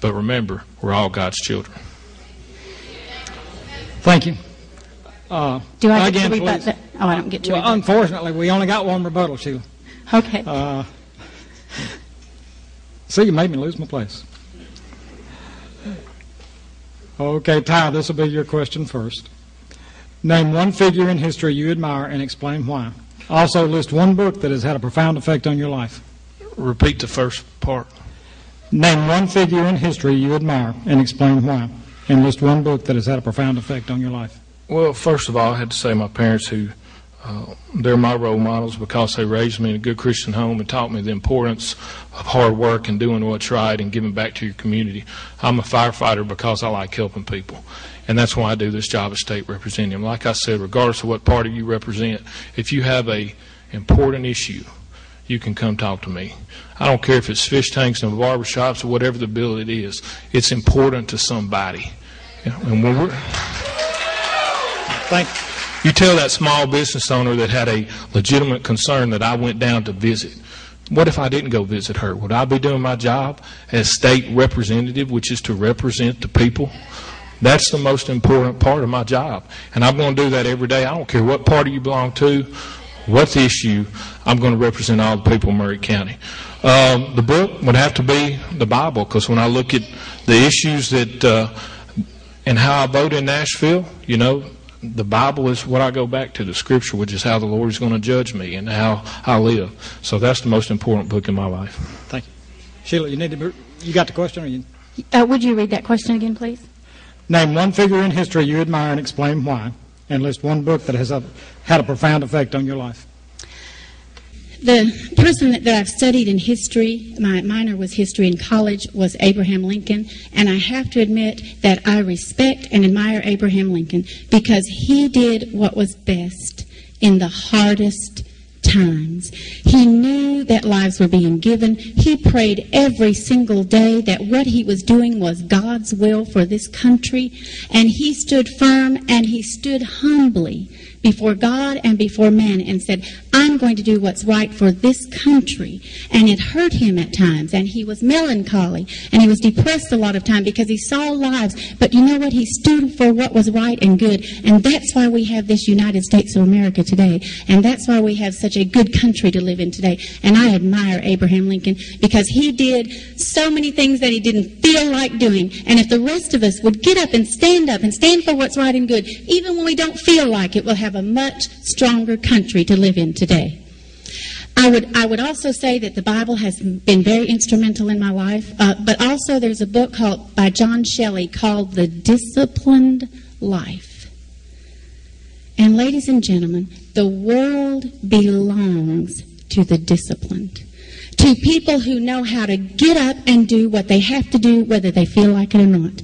But remember, we're all God's children. Thank you. Do I get to rebut that? Oh, I don't get to rebut. Unfortunately, we only got one rebuttal, Sheila. Okay. See, you made me lose my place. Okay, Ty, this will be your question first. Name one figure in history you admire and explain why. Also, list one book that has had a profound effect on your life. Repeat the first part. Name one figure in history you admire and explain why. And list one book that has had a profound effect on your life. Well, first of all, I had to say my parents, who they're my role models because they raised me in a good Christian home and taught me the importance of hard work and doing what's right and giving back to your community. I'm a firefighter because I like helping people, and that's why I do this job as state representative. Like I said, regardless of what party you represent, if you have a important issue, you can come talk to me. I don't care if it's fish tanks and barbershops or whatever the bill it is. It's important to somebody. And when we're... Thank you. You tell that small business owner that had a legitimate concern that I went down to visit. What if I didn't go visit her? Would I be doing my job as state representative, which is to represent the people? That's the most important part of my job. And I'm going to do that every day. I don't care what party you belong to, what the issue, I'm going to represent all the people in Maury County. The book would have to be the Bible, because when I look at the issues that and how I vote in Nashville, you know, the Bible is what I go back to, the Scripture, which is how the Lord is going to judge me and how I live. So that's the most important book in my life. Thank you. Sheila, you got the question? Or you? Would you read that question again, please? Name one figure in history you admire and explain why. And list one book that has had a profound effect on your life. The person that I've studied in history, my minor was history in college, was Abraham Lincoln. And I have to admit that I respect and admire Abraham Lincoln because he did what was best in the hardest times. He knew that lives were being given. He prayed every single day that what he was doing was God's will for this country. And he stood firm and he stood humbly before God and before man and said, I'm going to do what's right for this country. And it hurt him at times, and he was melancholy, and he was depressed a lot of time because he saw lives. But you know what? He stood for what was right and good, and that's why we have this United States of America today, and that's why we have such a good country to live in today. And I admire Abraham Lincoln because he did so many things that he didn't feel like doing. And if the rest of us would get up and stand for what's right and good, even when we don't feel like it, we'll have a much stronger country to live in today. I would also say that the Bible has been very instrumental in my life, but also there's a book by John Shelley called The Disciplined Life. And ladies and gentlemen, the world belongs to the disciplined, to people who know how to get up and do what they have to do, whether they feel like it or not.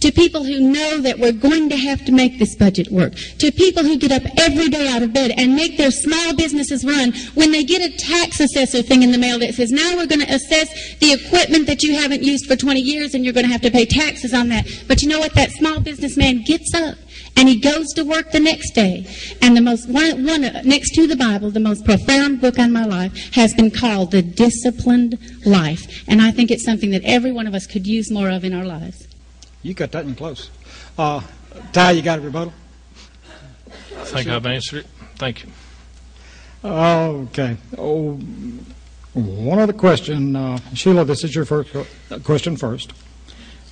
To people who know that we're going to have to make this budget work. To people who get up every day out of bed and make their small businesses run when they get a tax assessor thing in the mail that says, now we're going to assess the equipment that you haven't used for 20 years and you're going to have to pay taxes on that. But you know what? That small businessman gets up and he goes to work the next day. And the most one next to the Bible, the most profound book on my life has been called The Disciplined Life. And I think it's something that every one of us could use more of in our lives. You got that in close. Ty, you got a rebuttal? I think I've answered it. Thank you. Okay. One other question. Sheila, this is your first question first.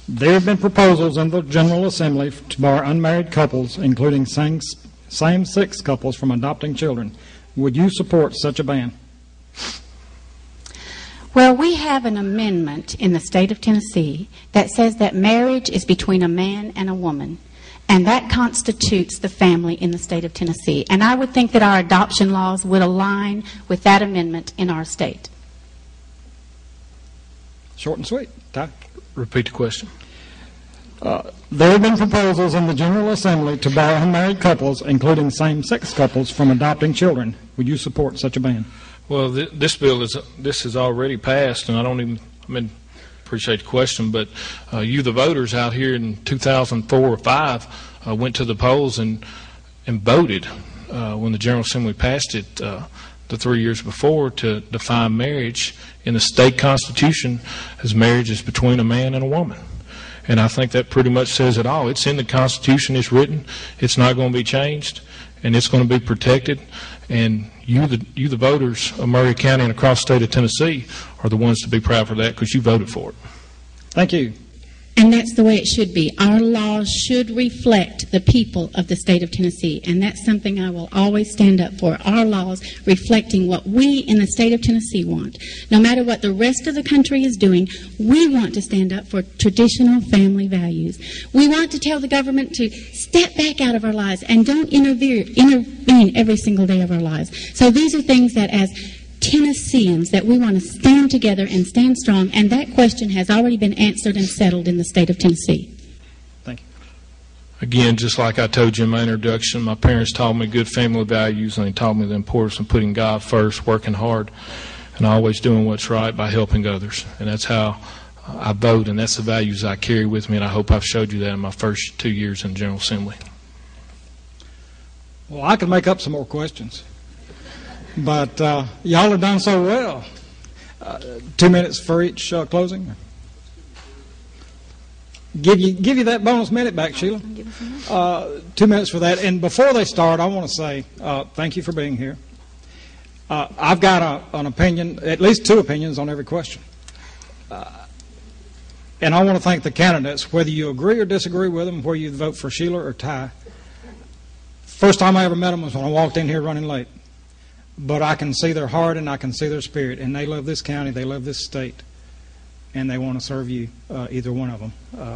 There have been proposals in the General Assembly to bar unmarried couples, including same-sex couples, from adopting children. Would you support such a ban? Well, we have an amendment in the state of Tennessee that says that marriage is between a man and a woman, and that constitutes the family in the state of Tennessee. And I would think that our adoption laws would align with that amendment in our state. Short and sweet. Ty? Repeat the question. There have been proposals in the General Assembly to bar unmarried couples, including same-sex couples, from adopting children. Would you support such a ban? Well, this bill is already passed, and appreciate the question, but you, the voters out here in 2004 or 5, went to the polls and voted when the General Assembly passed it the 3 years before to define marriage in the state constitution as marriage is between a man and a woman. And I think that pretty much says it all. It's in the Constitution. It's written. It's not going to be changed, and it's going to be protected. And you, the voters of Maury County and across the state of Tennessee, are the ones to be proud for that because you voted for it. Thank you. And that's the way it should be. Our laws should reflect the people of the state of Tennessee, and that's something I will always stand up for. Our laws reflecting what we in the state of Tennessee want. No matter what the rest of the country is doing, we want to stand up for traditional family values. We want to tell the government to step back out of our lives and don't intervene every single day of our lives. So these are things that as Tennesseans that we want to stand together and stand strong, and that question has already been answered and settled in the state of Tennessee. Thank you. Again, just like I told you in my introduction, my parents taught me good family values, and they taught me the importance of putting God first, working hard, and always doing what's right by helping others. And that's how I vote, and that's the values I carry with me, and I hope I've showed you that in my first 2 years in General Assembly. Well, I could make up some more questions. But y'all have done so well. 2 minutes for each closing. Give you that bonus minute back, Sheila. 2 minutes for that. And before they start, I want to say thank you for being here. I've got an opinion, at least 2 opinions on every question. And I want to thank the candidates, whether you agree or disagree with them, whether you vote for Sheila or Ty. First time I ever met them was when I walked in here running late. But I can see their heart and I can see their spirit. And they love this county, they love this state, and they want to serve you, either one of them.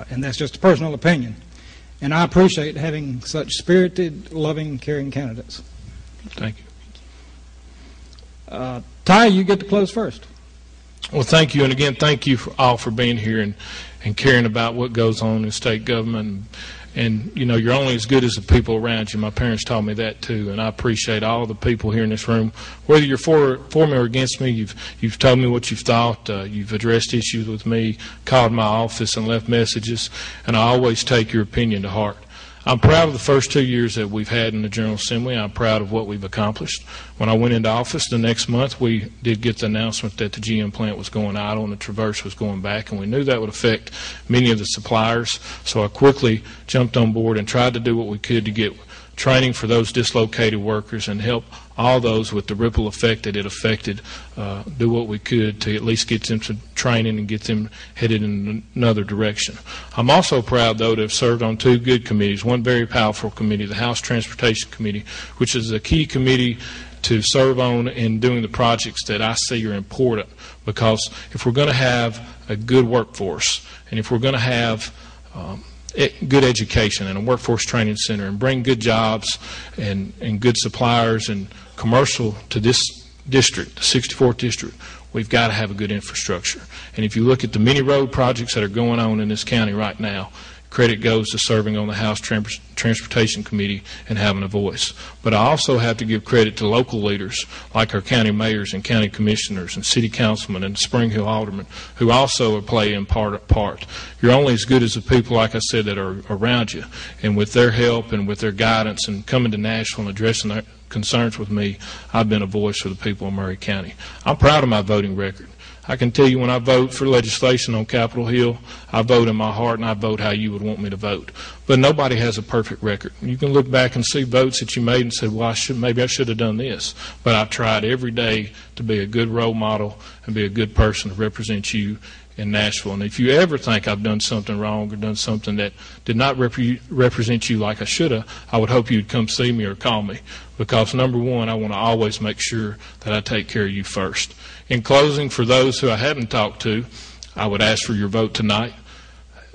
And that's just a personal opinion. And I appreciate having such spirited, loving, caring candidates. Thank you. Ty, you get to close first. Well, thank you. And again, thank you all for being here and caring about what goes on in state government. And, you know, you're only as good as the people around you. My parents taught me that, too, and I appreciate all the people here in this room. Whether you're for me or against me, you've told me what you've thought. You've addressed issues with me, called my office, and left messages, and I always take your opinion to heart. I'm proud of the first 2 years that we've had in the General Assembly. I'm proud of what we've accomplished. When I went into office the next month, we did get the announcement that the GM plant was going idle and the Traverse was going back, and we knew that would affect many of the suppliers. So I quickly jumped on board and tried to do what we could to get training for those dislocated workers and help all those with the ripple effect that it affected do what we could to at least get them to training and get them headed in another direction. I'm also proud, though, to have served on 2 good committees, one very powerful committee, the House Transportation Committee, which is a key committee to serve on in doing the projects that I see are important, because if we're going to have a good workforce and if we're going to have good education and a workforce training center and bring good jobs and good suppliers and commercial to this district, the 64th district, we've got to have a good infrastructure. And if you look at the many road projects that are going on in this county right now, credit goes to serving on the House Transportation Committee and having a voice. But I also have to give credit to local leaders like our county mayors and county commissioners and city councilmen and Spring Hill aldermen who also are playing part. You're only as good as the people, like I said, that are around you. And with their help and with their guidance and coming to Nashville and addressing their concerns with me, I've been a voice for the people of Maury County. I'm proud of my voting record. I can tell you when I vote for legislation on Capitol Hill, I vote in my heart and I vote how you would want me to vote. But nobody has a perfect record. You can look back and see votes that you made and say, well, maybe I should have done this. But I've tried every day to be a good role model and be a good person to represent you in Nashville. And if you ever think I've done something wrong or done something that did not represent you like I should have, I would hope you'd come see me or call me. Because number one, I want to always make sure that I take care of you first. In closing, for those who I haven't talked to, I would ask for your vote tonight.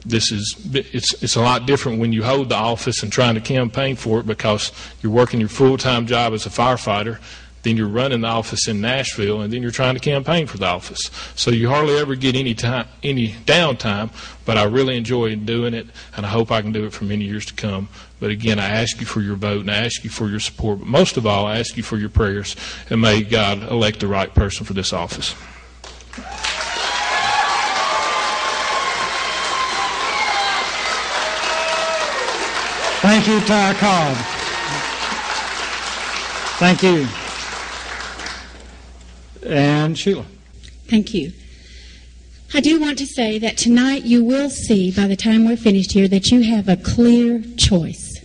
It's a lot different when you hold the office and trying to campaign for it, because you're working your full-time job as a firefighter, then you're running the office in Nashville, and then you're trying to campaign for the office. So you hardly ever get any downtime, but I really enjoy doing it, and I hope I can do it for many years to come. But again, I ask you for your vote, and I ask you for your support, but most of all, I ask you for your prayers, and may God elect the right person for this office. Thank you, Ty Cobb. Thank you. And Sheila. Thank you. I do want to say that tonight you will see, by the time we're finished here, that you have a clear choice.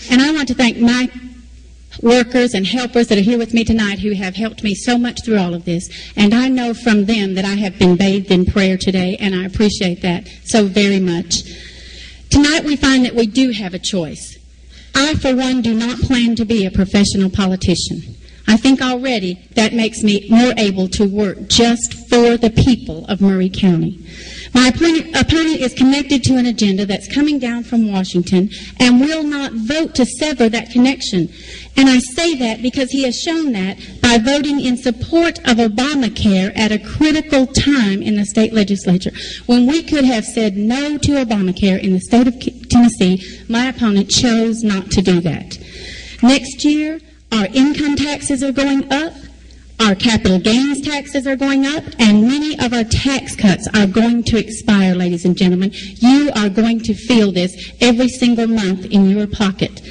And I want to thank my workers and helpers that are here with me tonight who have helped me so much through all of this. And I know from them that I have been bathed in prayer today, and I appreciate that so very much. Tonight we find that we do have a choice. I, for one, do not plan to be a professional politician. I think already that makes me more able to work just for the people of Maury County. My opponent is connected to an agenda that's coming down from Washington and will not vote to sever that connection. And I say that because he has shown that by voting in support of Obamacare at a critical time in the state legislature. When we could have said no to Obamacare in the state of Tennessee, my opponent chose not to do that. Next year, our income taxes are going up. Our capital gains taxes are going up, and many of our tax cuts are going to expire, ladies and gentlemen. You are going to feel this every single month in your pocket.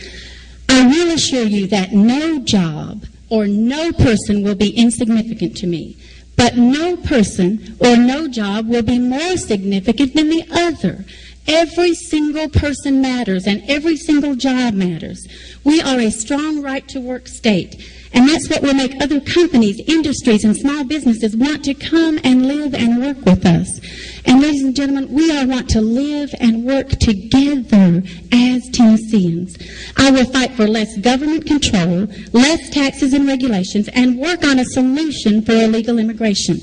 I will assure you that no job or no person will be insignificant to me, but no person or no job will be more significant than the other. Every single person matters, and every single job matters. We are a strong right-to-work state, and that's what will make other companies, industries, and small businesses want to come and live and work with us. And ladies and gentlemen, we all want to live and work together as Tennesseans. I will fight for less government control, less taxes and regulations, and work on a solution for illegal immigration.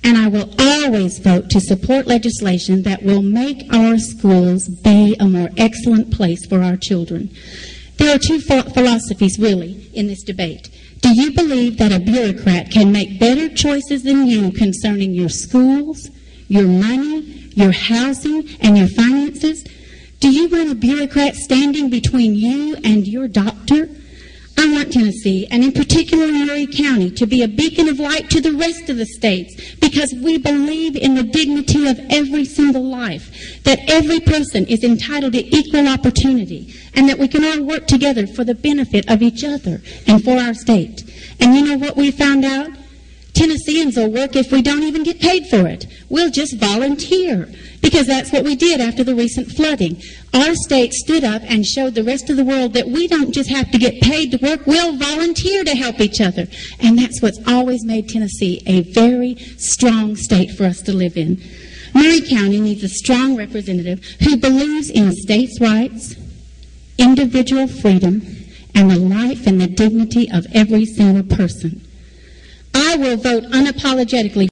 And I will always vote to support legislation that will make our schools be a more excellent place for our children. There are two philosophies, really, in this debate. Do you believe that a bureaucrat can make better choices than you concerning your schools, your money, your housing, and your finances? Do you want a bureaucrat standing between you and your doctor? I want Tennessee, and in particular Maury County, to be a beacon of light to the rest of the states, because we believe in the dignity of every single life, that every person is entitled to equal opportunity, and that we can all work together for the benefit of each other and for our state. And you know what we found out? Tennesseans will work if we don't even get paid for it. We'll just volunteer, because that's what we did after the recent flooding. Our state stood up and showed the rest of the world that we don't just have to get paid to work, we'll volunteer to help each other. And that's what's always made Tennessee a very strong state for us to live in. Maury County needs a strong representative who believes in states' rights, individual freedom, and the life and the dignity of every single person. I will vote unapologetically